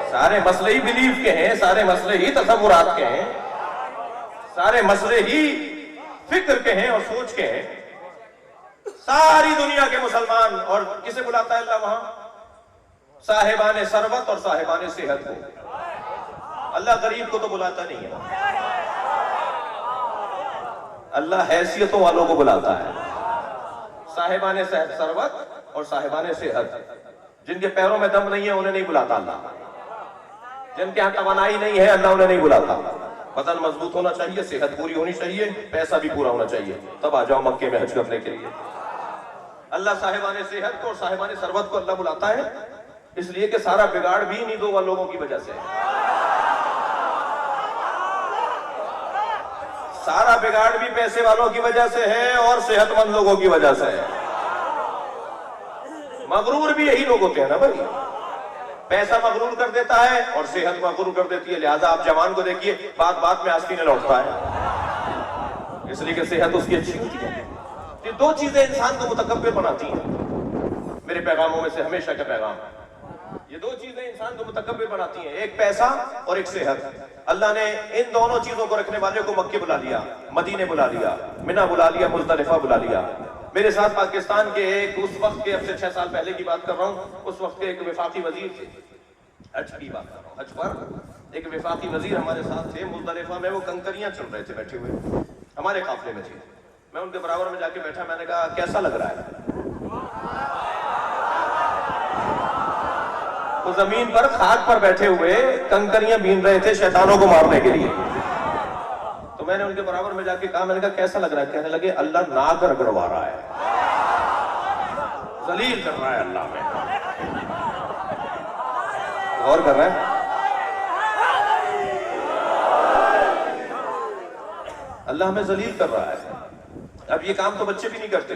सारे मसले ही बिलीफ के हैं, सारे मसले ही तसव्वुरात के हैं, सारे मसले ही फिक्र के हैं और सोच के हैं। सारी दुनिया के मुसलमान, और किसे बुलाता है अल्लाह वहां? साहिबाने सरवत और साहिबाने सेहत को। अल्लाह गरीब को तो बुलाता नहीं है, अल्लाह हैसियतों वालों को बुलाता है। साहिबाने सरवत और साहिबाने सेहत, जिनके पैरों में दम नहीं है उन्हें नहीं बुलाता अल्लाह, जिनके यहां तवानाई नहीं है अल्लाह उन्हें नहीं बुलाता। बदन मजबूत होना चाहिए, सेहत पूरी होनी चाहिए, पैसा भी पूरा होना चाहिए, तब आ जाओ मक्के में हज करने के लिए। अल्लाह साहिबाने सेहत को और साहिबाने सरवत को अल्लाह बुलाता है, इसलिए कि सारा बिगाड़ भी इन्हीं दो लोगों की वजह से है। सारा बिगाड़ भी पैसे वालों की वजह से है और सेहतमंद लोगों की वजह से है। मगरूर भी यही लोग होते हैं ना भाई, पैसा मगरूर कर देता है और सेहत मगरूर कर देती है। लिहाजा आप जवान को देखिए, बात बात में आस्तीने लौटता है, इसलिए कि सेहत उसकी अच्छी होती है। ये दो चीजें इंसान को मुतकब्बिर बनाती हैं। मेरे पैगामों में से हमेशा का पैगाम, ये दो चीजें इंसान को मुतकब्बिर बनाती हैं, एक पैसा और एक सेहत। अल्लाह ने इन दोनों चीजों को रखने वाले को मक्के बुला लिया, मदीने बुला लिया, मिना बुला लिया, मुज़दलिफा बुला लिया। मेरे साथ पाकिस्तान के एक, उस वक्त के, अब से 6 साल पहले की बात कर रहा हूँ, उस वक्त के एक विफाकी वजीर थे, हज की बात कर रहा हूँ, हज पर एक विफाकी वजीर हमारे साथ थे। मुज़दलिफा में वो कंकरियां चल रहे थे, बैठे हुए हमारे काफिले में थे। मैं उनके बराबर में जाके बैठा, मैंने कहा कैसा लग रहा है? तो जमीन पर खाक पर बैठे हुए कंकरियां बीन रहे थे शैतानों को मारने के लिए। तो मैंने उनके बराबर में जाके कहा, मैंने कहा कैसा लग रहा है? कहने लगे अल्लाह नाक रगड़वा रहा है, जलील कर रहा है अल्लाह में। गौर कर रहे हैं, अल्लाह में जलील कर रहा है। अब ये काम तो बच्चे भी नहीं करते।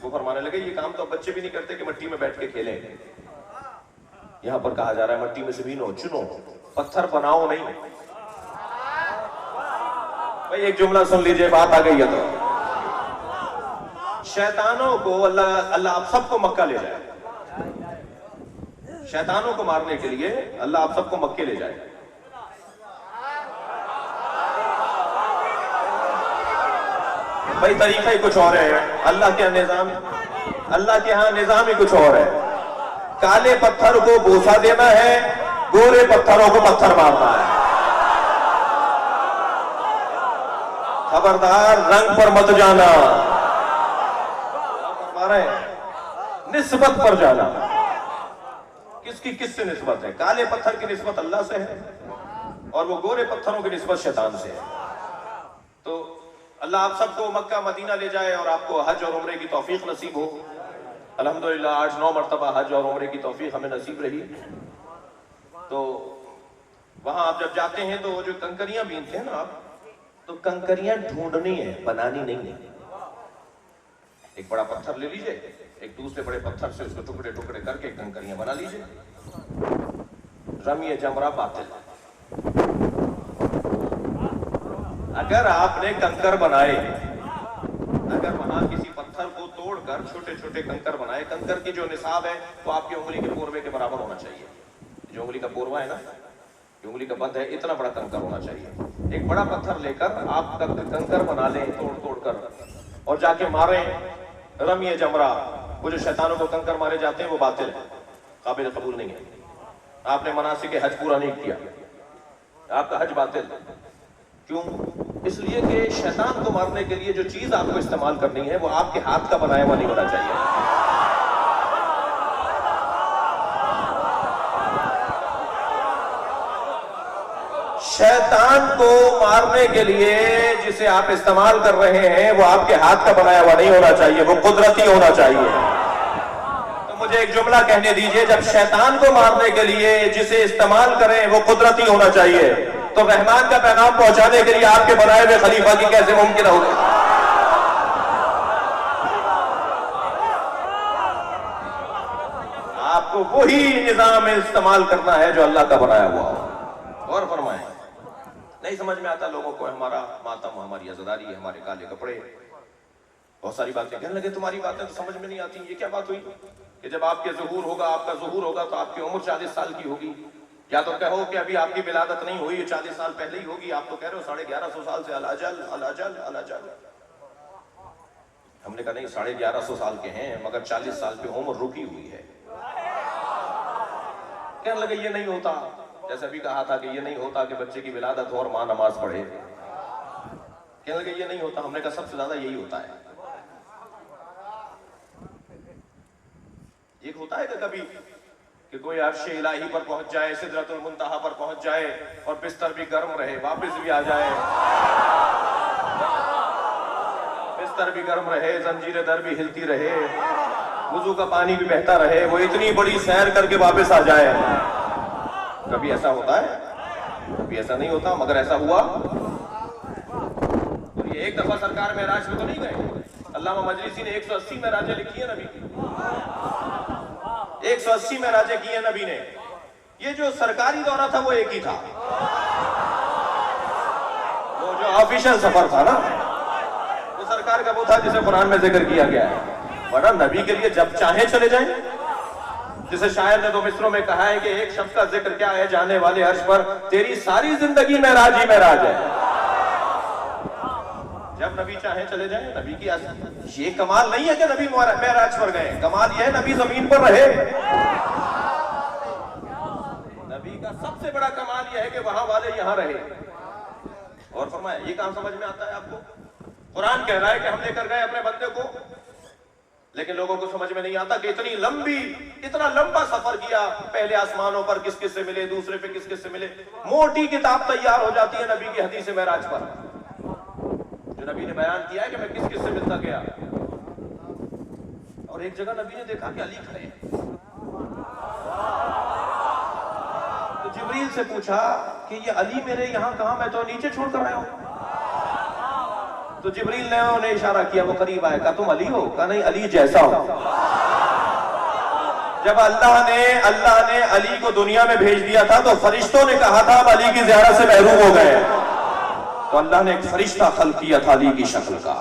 वो फरमाने लगे ये काम तो बच्चे भी नहीं करते कि मट्टी में बैठ के खेलें। यहां पर कहा जा रहा है मट्टी में से बीनो, चुनो, पत्थर बनाओ नहीं। भाई एक जुमला सुन लीजिए, बात आ गई है तो। शैतानों को अल्लाह आप सबको मक्का ले जाए, शैतानों को मारने के लिए अल्लाह आप सबको मक्के ले जाए। भाई तरीका ही कुछ और है, अल्लाह के निजाम, अल्लाह के यहाँ निजाम ही कुछ और है। काले पत्थर को बोसा देना है, गोरे पत्थरों को पत्थर मारना है। खबरदार रंग पर मत जाना, निस्बत पर जाना। किसकी किससे निस्बत है? काले पत्थर की निस्बत अल्लाह से है और वो गोरे पत्थरों की निस्बत शैतान से है। तो अल्लाह आप सबको मक्का मदीना ले जाए और आपको हज और उम्रे की तौफीक नसीब हो। अल्हम्दुलिल्लाह आज 9 मरतबा हज और उम्रे की तौफीक हमें नसीब रही। तो वहां आप जब जाते हैं तो जो कंकरियां बीनते हैं ना आप, तो कंकरियां ढूंढनी है, बनानी नहीं है। एक बड़ा पत्थर ले लीजिए, एक दूसरे बड़े पत्थर से उसको टुकड़े टुकड़े करके कंकरियां बना लीजिए। रमी जमरा बातिल। अगर आपने कंकर बनाए, अगर वहां किसी पत्थर को तोड़कर छोटे छोटे कंकर बनाए, कंकर की जो निसाब है वो आपकी उंगली के पोरवे के बराबर होना चाहिए। जो उंगली का पोरवा है ना, जो उंगली का बंद है, इतना बड़ा कंकर होना चाहिए। एक बड़ा पत्थर लेकर आप कंकर बना लें तोड़ तोड़ कर और जाके मारे रमी जमरा। वो जो शैतानों को कंकर मारे जाते हैं वो बातिल है, काबिल कबूल नहीं है। आपने मनासिक हज पूरा नहीं किया, आपका हज बातिल। क्यों? इसलिए कि शैतान को मारने के लिए जो चीज आपको इस्तेमाल करनी है वो आपके हाथ का बनाया हुआ नहीं होना चाहिए। शैतान को मारने के लिए जिसे आप इस्तेमाल कर रहे हैं वो आपके हाथ का बनाया हुआ नहीं होना चाहिए, वो कुदरती होना चाहिए। तो मुझे एक जुमला कहने दीजिए, जब शैतान को मारने के लिए जिसे इस्तेमाल करें वो कुदरती होना चाहिए, तो रहमान का पैगाम पहुंचाने के लिए आपके बनाए हुए खलीफा की कैसे मुमकिन होगी? आपको वही निजाम इस्तेमाल करना है जो अल्लाह का बनाया हुआ हो। और फरमाए, नहीं समझ में आता लोगों को हमारा मातम, हमारी अज़ादारी, हमारे काले कपड़े, बहुत सारी बातें कहने लगे। तुम्हारी बातें तो समझ में नहीं आती। ये क्या बात हुई कि जब आपके ज़ुहूर होगा, आपका ज़ुहूर होगा तो आपकी उम्र 40 साल की होगी, या तो कहो कि अभी आपकी विलादत नहीं हुई, 40 साल पहले ही होगी, आप तो कह रहे हो 1150 साल से अलाजल अलाजल अलाजल। हमने कहा नहीं, 1150 साल के हैं मगर 40 साल पे उम्र रुकी हुई है। कहने लगे ये नहीं होता, जैसे अभी कहा था कि ये नहीं होता कि बच्चे की विलादत हो और मां नमाज पढ़े। कहने लगे ये नहीं होता। हमने कहा सबसे ज्यादा यही होता है। ये होता है कि कभी कि कोई अर्श इलाही पर पहुंच जाए, सिदरतुल मुंतहा पर पहुंच जाए और बिस्तर भी गर्म रहे, वापस भी आ जाए, बिस्तर भी गर्म रहे, जंजीरें दर भी हिलती रहे, वुजू का पानी भी बहता रहे, वो इतनी बड़ी सैर करके वापस आ जाए। कभी ऐसा होता है? कभी ऐसा नहीं होता। मगर ऐसा हुआ तो ये एक दफा सरकार मेराज में तो नहीं गए। अल्लामा मजलिसी ने 180 मेराजें लिखी है नबी की, 180 मेराजें की है नबी ने। ये जो सरकारी दौरा था वो एक ही था, वो जो ऑफिशियल सफर था ना, वो सरकार का वो था जिसे कुरान में जिक्र किया गया है। वरना नबी के लिए जब चाहे चले जाएं। जिसे शायर ने 2 मिसरों में कहा है कि एक शब्द का जिक्र क्या है जाने वाले अर्श पर, तेरी सारी जिंदगी मेराज ही मेराज है। जब नबी चाहे चले जाएं। नबी की ये कमाल नहीं है कि नबी मेराज पर गए, कमाल ये है नबी जमीन पर रहे। नबी का सबसे बड़ा कमाल यह है कि वहां वाले यहां रहे। और फरमाया ये काम समझ में आता है आपको? कुरान कह रहा है कि हम लेकर गए अपने बंदे को, लेकिन लोगों को समझ में नहीं आता कि इतना लंबा सफर किया। पहले आसमानों पर किस किस से मिले, दूसरे पे किस किस से मिले। मोटी किताब तैयार हो जाती है नबी की हदीस मेराज पर, जो नबी ने बयान किया है कि मैं किस किस से मिलता गया। और एक जगह नबी ने देखा कि अली खड़े हैं, तो जिब्रील से पूछा कि ये अली मेरे यहाँ कहां, मैं तो नीचे छोड़ कर आया हूं। तो जिब्रील ने उन्हें इशारा किया, वो करीब आया, कहा तुम अली हो? कहा नहीं, अली जैसा हो। जब अल्लाह ने अली को दुनिया में भेज दिया था तो फरिश्तों ने कहा था अब अली की ज़ियारत से महरूम हो गए, तो अल्लाह ने एक फरिश्ता खल्क किया था अली की शक्ल का,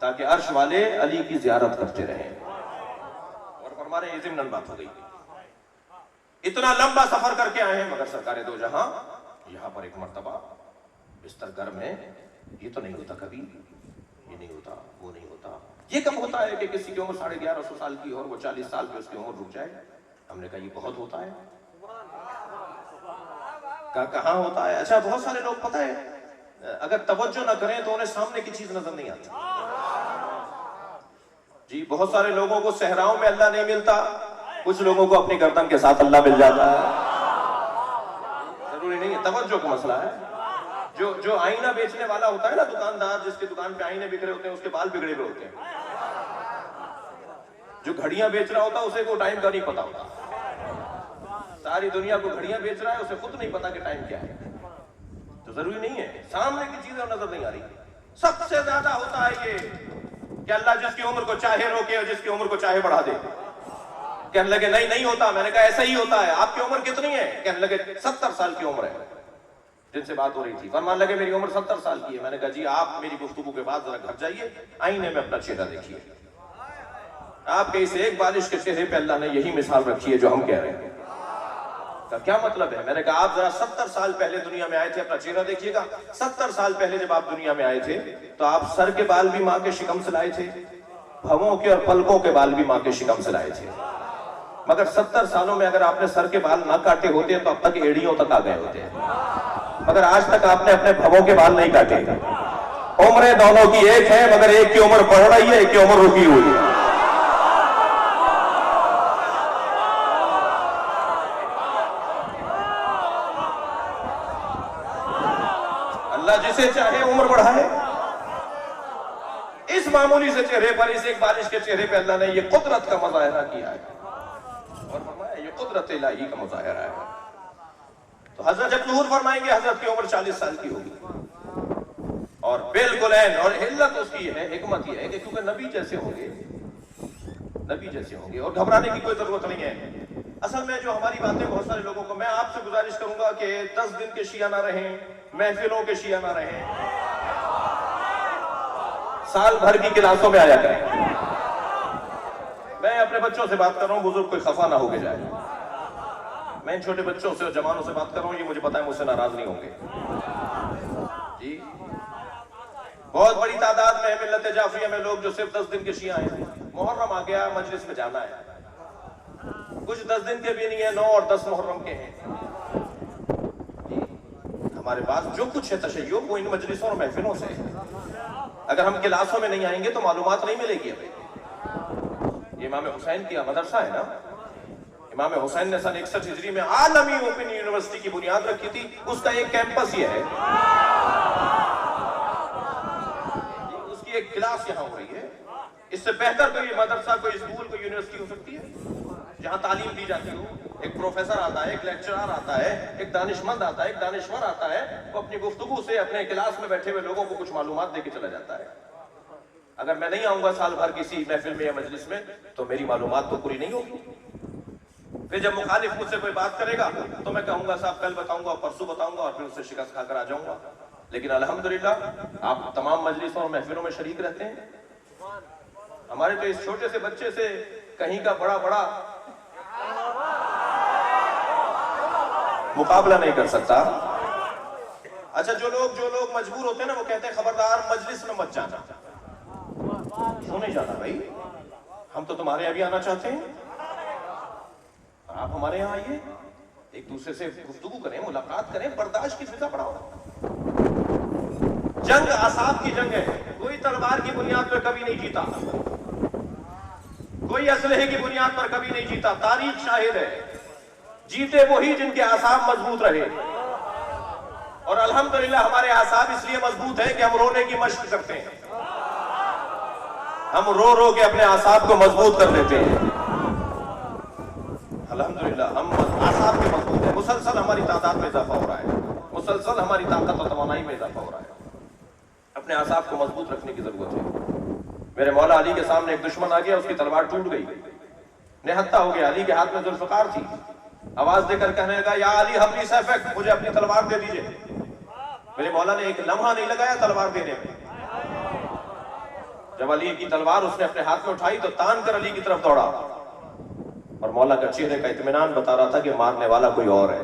ताकि अर्श वाले अली की ज़ियारत करते रहे। और फरमाने ये ज़िम्नन बात हो गई। इतना लंबा सफर करके आए हैं मगर सरकारे दो जहां यहां पर एक मर्तबा बिस्तर गर्म है। ये तो नहीं होता कभी, ये नहीं होता, वो नहीं होता। ये कब होता है कि किसी की उम्र 1150 साल की और वो 40 साल पे उसकी उम्र रुक जाए? हमने कहा ये बहुत होता है। कहां होता है? अच्छा, बहुत सारे लोग पता है अगर तवज्जो ना करें तो उन्हें सामने की चीज नजर नहीं आती। जी, बहुत सारे लोगों को सहराओं में अल्लाह नहीं मिलता, कुछ लोगों को अपनी गर्दन के साथ अल्लाह मिल जाता है। जरूरी नहीं है, तवज्जो का मसला है। जो आईना बेचने वाला होता है ना, दुकानदार जिसकी दुकान पे आईने बिक रहे होते हैं, उसके बाल बिगड़े हुए होते हैं। जो घड़ियां बेच रहा होता है उसे को टाइम का नहीं पता होता। सारी दुनिया को घड़ियां बेच रहा है, उसे खुद नहीं पता कि टाइम क्या है। तो जरूरी नहीं है, सामने की चीजें नजर नहीं आ रही। सबसे ज्यादा होता है ये कि अल्लाह जिसकी उम्र को चाहे रोके और जिसकी उम्र को चाहे बढ़ा दे। कहने लगे नहीं होता। मैंने कहा ऐसा ही होता है। आपकी उम्र कितनी है? कहने लगे 70 साल की उम्र है। जिनसे बात हो रही थी फरमान लगे मेरी उम्र 70 साल की है। मैंने कहा जी आप मेरी गुफ्तगू के बाद जरा घर जाइए, आईने में अपना चेहरा देखिए। आपके इस एक बालिश के चेहरे पे अल्लाह ने यही मिसाल रखी है जो हम कह रहे हैं। का क्या मतलब है? मैंने कहा आप जरा 70 साल पहले दुनिया में आए थे, अपना चेहरा देखिएगा। 70 साल पहले जब आप दुनिया में आए थे तो आप सर के बाल भी मां के शिकम से लाए थे, भवों के और पलकों के बाल भी मां के शिकम से लाए थे। मगर 70 सालों में अगर आपने सर के बाल ना काटे होते तो अब तक एड़ियों तक आ गए होते। मगर आज तक आपने अपने भवों के बाल नहीं काटे। उम्रें दोनों की एक है, मगर एक की उम्र बढ़ रही है, एक की उम्र रुकी हुई है। अल्लाह जिसे चाहे उम्र बढ़ाए। इस मामूली से चेहरे पर, इस एक बारिश के चेहरे पे अल्लाह ने ये कुदरत का मुजाहिरा किया है और फरमाया ये कुदरत इलाही का मुजाहिरा है। तो हजरत जब ज़ुहूर फरमाएंगे हजरत की उम्र 40 साल की होगी और बिल्कुल ऐन। और हिल्लत उसकी है, हिकमत ये है कि क्योंकि नबी जैसे होंगे और घबराने की कोई जरूरत नहीं है। असल में जो हमारी बातें बहुत सारे लोगों को, मैं आपसे गुजारिश करूंगा कि 10 दिन के शिया ना रहें, महफिलों के शिया ना रहें, साल भर की क्लासों में आया करें। मैं अपने बच्चों से बात कर रहा हूं, बुजुर्ग कोई खफा ना होके जाए। मैं इन छोटे बच्चों से और जवानों से बात कर रहा हूँ, ये मुझे पता है मुझसे नाराज नहीं होंगे जी। बहुत बड़ी तादाद में है मिल्लत जाफरिया में लोग जो सिर्फ 10 दिन के शिया हैं। मुहर्रम आ गया, मजलिस में जाना है। कुछ 10 दिन के भी नहीं है, 9 और 10 मुहर्रम के हैं। हमारे पास जो कुछ है तशय्यो वो इन मजलिसों और महफिलों से है। अगर हम क्लासों में नहीं आएंगे तो मालूमात नहीं मिलेगी हमें। ये इमाम हुसैन की मदरसा है ना, इमाम हुसैन ने सन 61 हिजरी में आलमी ओपन यूनिवर्सिटी की बुनियाद रखी थी, उसका एक कैंपस ये है, उसकी एक क्लास यहाँ हो रही है। इससे बेहतर कोई मदरसा, कोई स्कूल, कोई यूनिवर्सिटी हो सकती है जहां तालीम दी जाती हो। एक प्रोफेसर आता है, एक लेक्चरर आता है, एक दानिशमंद आता है, एक दानिश्वर आता है, वो अपनी गुफ्तगू से अपने क्लास में बैठे हुए लोगों को कुछ मालूमात देके चला जाता है। अगर मैं नहीं आऊंगा साल भर किसी महफिल में या मजलिस में तो मेरी मालूमात तो पूरी नहीं होगी। फिर जब मुखालिफ मुझसे कोई बात करेगा तो मैं कहूंगा साहब कल बताऊंगा, परसों बताऊंगा, और फिर उससे शिकस्त खाकर आ जाऊंगा। लेकिन अल्हम्दुलिल्लाह आप तमाम मजलिसों और महफिलों में शरीक रहते हैं। हमारे तो इस छोटे से बच्चे से कहीं का बड़ा मुकाबला नहीं कर सकता। अच्छा, जो लोग मजबूर होते हैं ना, वो कहते हैं खबरदार मजलिस में मत जाना। क्यों नहीं जाना भाई? हम तो तुम्हारे यहाँ भी आना चाहते हैं, आप हमारे यहाँ आइए, एक दूसरे से गुफ्तगू करें, मुलाकात करें, बर्दाश्त की फिजा बढ़ाओ। जंग आसाब की जंग है, कोई तलवार की बुनियाद पर कभी नहीं जीता, कोई असलहे की बुनियाद पर कभी नहीं जीता। तारीख शाहिद है, जीते वही जिनके आसाब मजबूत रहे। और अल्हम्दुलिल्लाह हमारे आसाब इसलिए मजबूत है कि हम रोने की मशक करते हैं, हम रो रो के अपने आसाब को मजबूत कर देते हैं। अल्हम्दुलिल्लाह हम आसाब के मजबूत हैं। मुसलसल हमारी तादाद में इजाफा हो रहा है, मुसलसल हमारी ताकत और तवानाई में इजाफा हो रहा है। अपने आसाब को मजबूत रखने की जरूरत है। मेरे मौला अली के सामने एक दुश्मन आ गया, उसकी तलवार टूट गई, निहत्ता हो गया। अली के हाथ में जुल्फकार थी, आवाज देकर कहने लगा या अली हबली सैफक, मुझे अपनी तलवार दे दीजिए। मेरे मौला ने एक लम्हा नहीं लगाया तलवार देने में। जब अली की तलवार उसने अपने हाथ में उठाई तो तान कर अली की तरफ दौड़ा, और मौला का चेहरे का इत्मीनान बता रहा था कि मारने वाला कोई और है।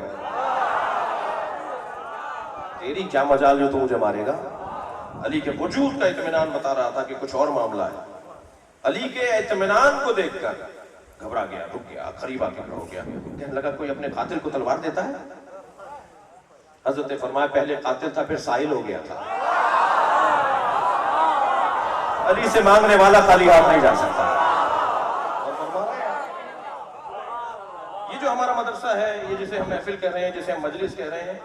तेरी क्या मजाल जो तू मुझे मारेगा? अली के वजूद का इत्मीनान बता रहा था कि कुछ और मामला है। अली के इत्मीनान को देखकर घबरा गया, रुक गया, करीब आके खड़ा हो गया, कहने लगा कोई अपने कातिल को तलवार देता है? हजरत ने फरमाया पहले कातिल था, फिर साहिल हो गया था। अली से मांगने वाला खाली हाथ नहीं जा सकता। ये जो हमारा मदरसा है, ये जिसे हम महफिल कह रहे हैं, जिसे हम मजलिस कह रहे हैं,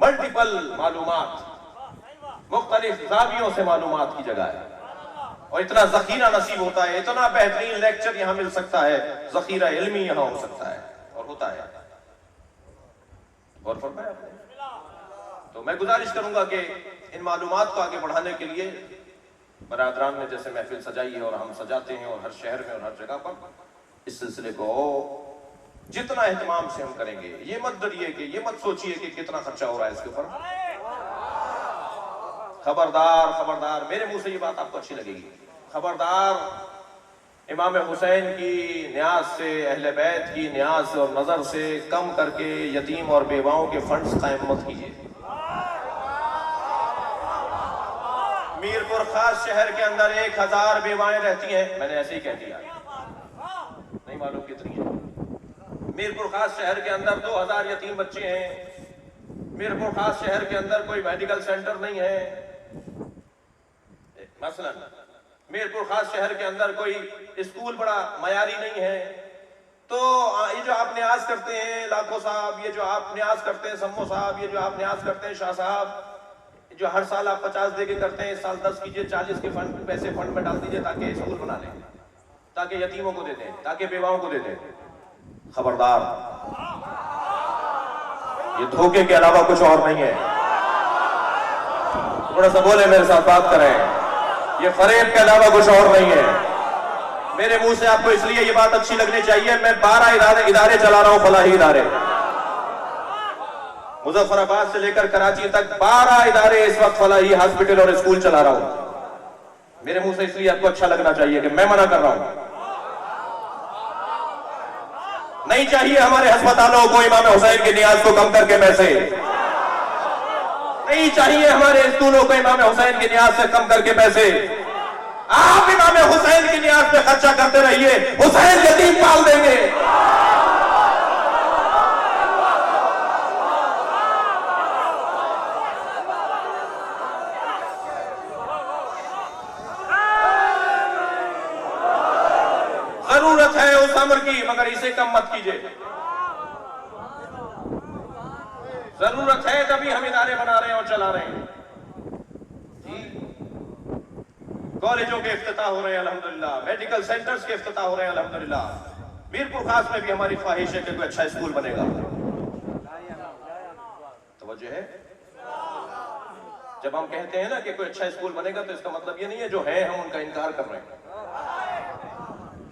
मल्टीपल मालूमात, मुख्तलिफ ज़ावियों से मालूमात की जगह है। और इतना ज़ख़ीरा नसीब होता है, इतना बेहतरीन लेक्चर यहाँ मिल सकता है, ज़ख़ीरा इल्मी यहाँ हो सकता है और होता है। और फरमाया आपने। तो मैं गुजारिश करूंगा कि इन मालूमात को आगे बढ़ाने के लिए बरादरान ने जैसे महफिल सजाई है और हम सजाते हैं, और हर शहर में और हर जगह पर, इस सिलसिले को जितना एहतमाम से हम करेंगे, ये मत डरिए कि ये मत सोचिए कि कितना खर्चा हो रहा है इसके ऊपर। खबरदार खबरदार, मेरे मुंह से ये बात आपको अच्छी लगेगी, खबरदार इमाम हुसैन की न्याज से, अहले बैत की न्याज से और नजर से कम करके यतीम और बेवाओं के फंड्स कायम मत कीजिए। मीरपुर खास शहर के अंदर 1000 बेवाएं रहती हैं, मैंने ऐसे ही कह दिया, नहीं मालूम कितनी है। मीरपुर खास शहर के अंदर 2000 यतीम बच्चे हैं। मीरपुर खास शहर के अंदर कोई मेडिकल सेंटर नहीं है। मसलन मीरपुर खास शहर के अंदर कोई स्कूल बड़ा मयारी नहीं है। तो ये जो आप न्याज करते हैं लाखों साहब, ये जो आप न्याज करते हैं सम्मो साहब, ये जो आप न्याज करते हैं शाह साहब, जो हर साल आप 50 दे के करते हैं, इस साल 10 कीजिए, 40 के फंड पैसे फंड में डाल दीजिए ताकि स्कूल बना लें, ताकि यतीमों को दे दें, ताकि बेवाओं को दे दें। खबरदार, ये धोखे के अलावा कुछ और नहीं है। थोड़ा सा बोले, मेरे साथ बात करें, ये फरेब के अलावा कुछ और नहीं है। मेरे मुंह से आपको इसलिए ये बात अच्छी लगनी चाहिए, मैं 12 इदारे चला रहा हूं, फलाही इदारे, मुजफ्फराबाद से लेकर कराची तक 12 इदारे इस वक्त फलाही हॉस्पिटल और स्कूल चला रहा हूं। मेरे मुंह से इसलिए आपको अच्छा लगना चाहिए कि मैं मना कर रहा हूं। नहीं चाहिए हमारे अस्पतालों को इमाम हुसैन की नियाज को कम करके पैसे, नहीं चाहिए हमारे स्कूलों को इमाम हुसैन की नियाज से कम करके पैसे। आप इमाम हुसैन की नियाज पे खर्चा करते रहिए, हुसैन यतीम पाल देंगे। जरूरत है उस अमर की, मगर इसे कम मत कीजिए। जरूरत है तभी हम इदारे बना रहे हैं और चला रहे हैं। कॉलेजों के इफ्तिताह हो रहे हैं अल्हम्दुलिल्लाह, मेडिकल सेंटर्स के इफ्तिताह हो रहे हैं अल्हम्दुलिल्लाह। मीरपुर खास में भी हमारी ख्वाहिश है कि कोई अच्छा स्कूल बनेगा। तवज्जो है, जब हम कहते हैं ना कि कोई अच्छा स्कूल बनेगा तो इसका मतलब ये नहीं है जो है हम उनका इनकार कर रहे हैं।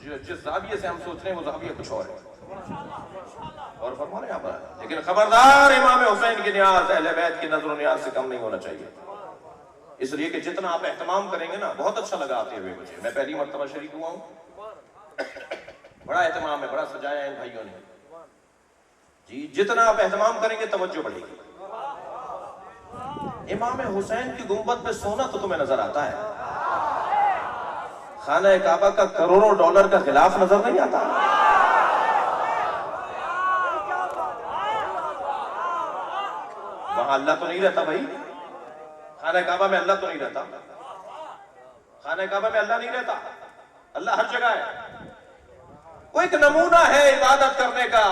जिस जाविये से हम सोच रहे हैं वो जाविया कुछ और है और फरमा रहे हैं। लेकिन खबरदार इमाम हुसैन की नियाज अहले बैत की नजर नियाज से कम नहीं होना चाहिए। इसलिए कि जितना आप एहतमाम करेंगे ना, बहुत अच्छा लगा आते हुए मुझे, मैं पहली मर्तबा शरीक हुआ हूं, बड़ा एहतमाम है, बड़ा सजाया है इन भाइयों ने जी। जितना आप एहतमाम करेंगे तवज्जो बढ़ेगी। इमाम हुसैन की गुंबद पे सोना तो तुम्हें नजर आता है, खाना काबा का करोड़ों डॉलर का गिलाफ नजर नहीं आता। वहां अल्लाह तो नहीं रहता भाई, खाना काबा में अल्लाह तो नहीं रहता, खाना काबा में अल्लाह नहीं रहता, अल्लाह हर जगह है। वो एक नमूना है इबादत करने का,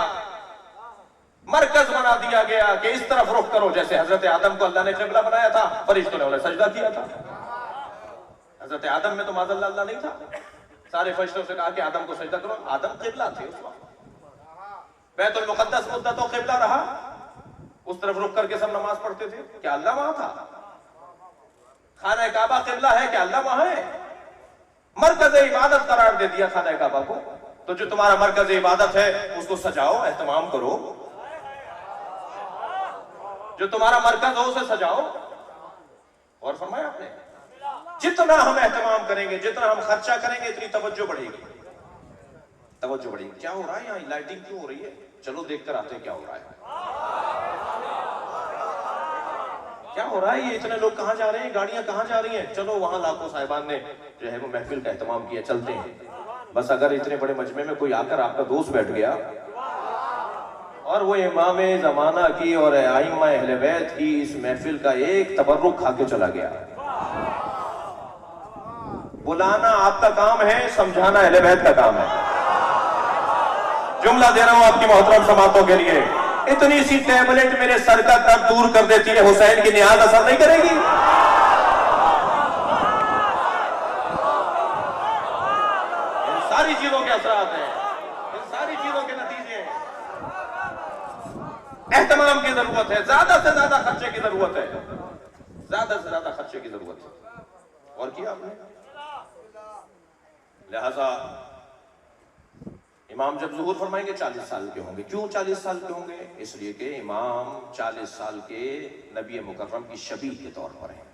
मरकज बना दिया गया कि इस तरफ रुख करो। जैसे हजरत आदम को अल्लाह ने क़िबला बनाया था, फरिश्तों ने उन्हें सजदा किया था। हजरत आदम में तो माज़अल्लाह अल्लाह नहीं था, सारे फरिश्तों से कहा कि आदम को सजदा करो। आदम क़िबला थे उस वक्त, बैतुल मुक़द्दस मुद्दतों क़िबला रहा, उस तरफ रुख करके सब नमाज पढ़ते थे। क्या अल्लाह वहां था? खाना काबा क़िबला है, क्या अल्लाह वहां है? मरकज इबादत करार दे दिया खाना काबा को। तो जो तुम्हारा मरकज इबादत है उसको सजाओ, एहतमाम करो। जो तुम्हारा मरकज हो उसे सजाओ। और फरमाया आपने, जितना हम एहतमाम करेंगे, जितना हम खर्चा करेंगे, इतनी तवज्जो बढ़ेगी, तवज्जो बढ़ेगी। क्या हो रहा है यहाँ, लाइटिंग क्यों हो रही है? चलो देख कर आते हैं क्या हो रहा है, क्या हो रहा है। ये इतने लोग कहां जा रहे हैं, गाड़ियां कहां जा रही हैं? चलो वहां लाखों साहिबान ने जो है वो महफिल का एहतमाम किया, चलते हैं। बस अगर इतने बड़े मजमे में कोई आकर आपका दोस्त बैठ गया और वो इमाम जमाना की और आइम्मा अहले बैत की इस महफिल का एक तबर्रुक खा के चला गया। बुलाना आपका काम है, समझाना अहले बैत का काम है। जुमला दे रहा हूं आपकी मोहतरम समातों के लिए, इतनी सी टैबलेट मेरे सर का दर्द दूर कर देती है, हुसैन की नियाज असर नहीं करेगी? इन सारी चीजों के असरात हैं, इन सारी चीजों के नतीजे हैं। एहतमाम की जरूरत है, ज्यादा से ज्यादा खर्चे की जरूरत है, ज्यादा से ज्यादा खर्चे की जरूरत है। और किया आपने, लिहाजा इमाम जब ज़ुहूर फरमाएंगे 40 साल के होंगे। क्यों 40 साल के होंगे? इसलिए कि इमाम 40 साल के नबी मुकर्रम की शबीह के तौर पर हैं,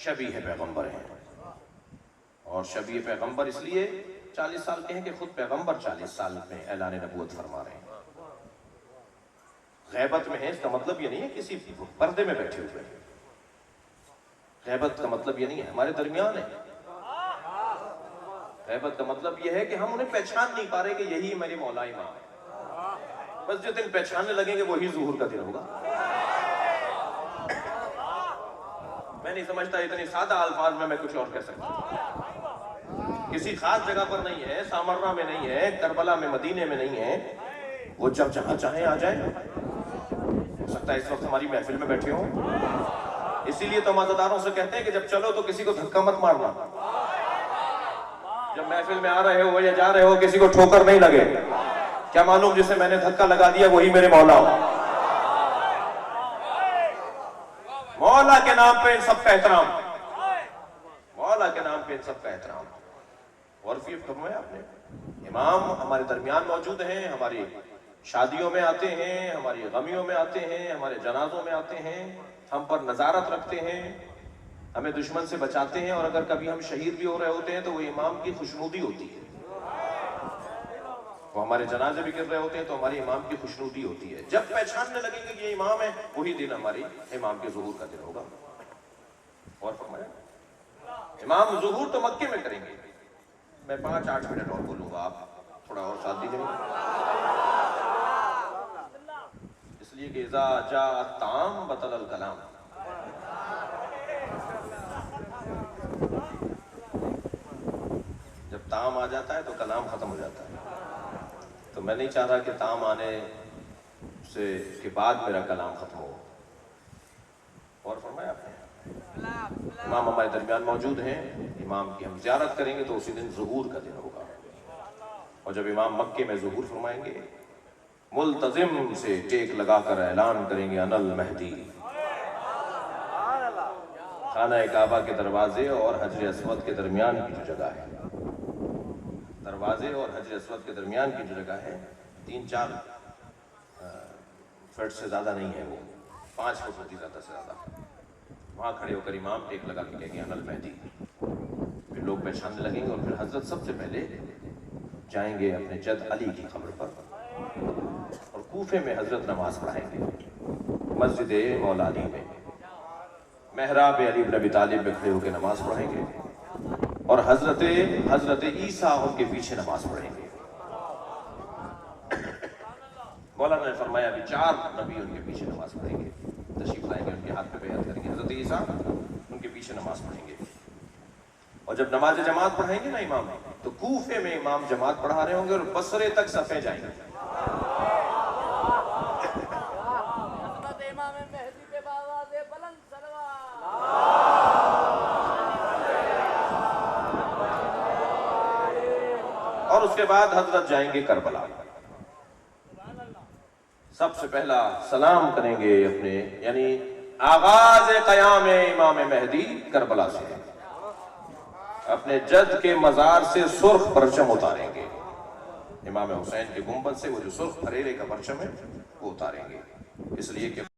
शबीह पैगंबर हैं। और शबीह पैगंबर इसलिए 40 साल के हैं कि खुद पैगंबर 40 साल में ऐलान नबूवत फरमा रहे हैं। गैबत में है, इसका मतलब ये नहीं है किसी पर्दे में बैठे हुए। गैबत का मतलब ये नहीं है हमारे दरमियान है। गैबत का मतलब यह है कि हम उन्हें पहचान नहीं पा रहे कि यही मेरे मौला इमाम है। बस जिस दिन पहचानने लगेंगे वही ज़ुहूर का दिन होगा। मैं नहीं समझता इतनी सादा अल्फाज में मैं कुछ और कह सकता। किसी खास जगह पर नहीं है, सामर्रा में नहीं है, करबला में, मदीने में नहीं है। वो जब जहां चाहे आ जाए। हो सकता है इस वक्त हमारी महफिल में बैठे हो, इसीलिए तो माज़दारों से कहते हैं कि जब चलो तो किसी को धक्का मत मारना। जब महफिल में आ रहे हो या जा रहे हो किसी को ठोकर नहीं लगे। क्या मालूम जिसे मैंने धक्का लगा दिया वही मेरे मौला हो। मौला के नाम पे इन सबका एहतराम, मौला के नाम पे इन सबका एहतराम। और फिर फरमाया आपने, इमाम हमारे दरमियान मौजूद हैं, हमारी शादियों में आते हैं, हमारी गमियों में आते हैं, हमारे जनाजों में आते हैं, हम पर नजारत रखते हैं, हमें दुश्मन से बचाते हैं। और अगर कभी हम शहीद भी हो रहे होते हैं तो वो इमाम की खुशनुदी होती है। वो हमारे जनाजे भी गिर रहे होते हैं तो हमारे इमाम की खुशनुदी होती है। जब पहचानने लगेंगे कि ये इमाम है, वही दिन हमारी इमाम के ज़ुहूर का दिन होगा। और फरमाया इमाम ज़ुहूर तो मक्के में करेंगे। मैं 5-8 मिनट और बोलूंगा, आप थोड़ा और साथ दीजिएगा, इसलिए कि इज़ा जा ताम बतल अल कलाम। जब ताम आ जाता है तो कलाम खत्म हो जाता है। तो मैं नहीं चाह रहा कि ताम आने से के बाद मेरा कलाम खत्म हो। और फरमाया आपने इमाम हमारे दरमियान मौजूद हैं, इमाम की हम ज़ियारत करेंगे तो उसी दिन ज़ुहूर का दिन होगा। और जब इमाम मक्के में ज़ुहूर फरमाएंगे, मुल्तज़िम से टेक लगाकर ऐलान करेंगे अनल महदी। खाना काबा के दरवाजे और हजर अस्वद के दरमियान की जो जगह है, दरवाजे और हजर अस्वद के दरमियान की जो जगह है, 3-4 फीट से ज़्यादा नहीं है, वो 5 फुट होती ज़्यादा से ज़्यादा। वहाँ खड़े होकर इमाम टेक लगा के कहेंगे अनल महदी। फिर लोग पहचानने लगेंगे और फिर हजरत सबसे पहले जाएंगे अपने जद अली की खबर पर और कूफे में हजरत नमाज पढ़ाएंगे। मस्जिद मौला अली में मेहराब अली इब्न अबी तालिब में खड़े होकर नमाज पढ़ेंगे और हजरत ईसा उनके पीछे नमाज पढ़ेंगे। मौलाना ने फरमाया अभी 4 नबी उनके पीछे नमाज पढ़ेंगे, तशरीफ लाएंगे, उनके हाथ पे बैत करेंगे, हजरत ईसा उनके पीछे नमाज पढ़ेंगे। और जब नमाज जमात पढ़ाएंगे ना इमाम, तो कूफे में इमाम जमात पढ़ा रहे होंगे और बसरे तक सफे जाएंगे। और उसके बाद हजरत जाएंगे करबला। सबसे पहला सलाम करेंगे अपने, यानी आगाज क़याम इमाम महदी करबला से, अपने जद के मजार से सुर्ख परचम उतारेंगे। इमाम हुसैन के गुंबद से वो जो सुर्ख फरेरे का परचम है वो उतारेंगे, इसलिए कि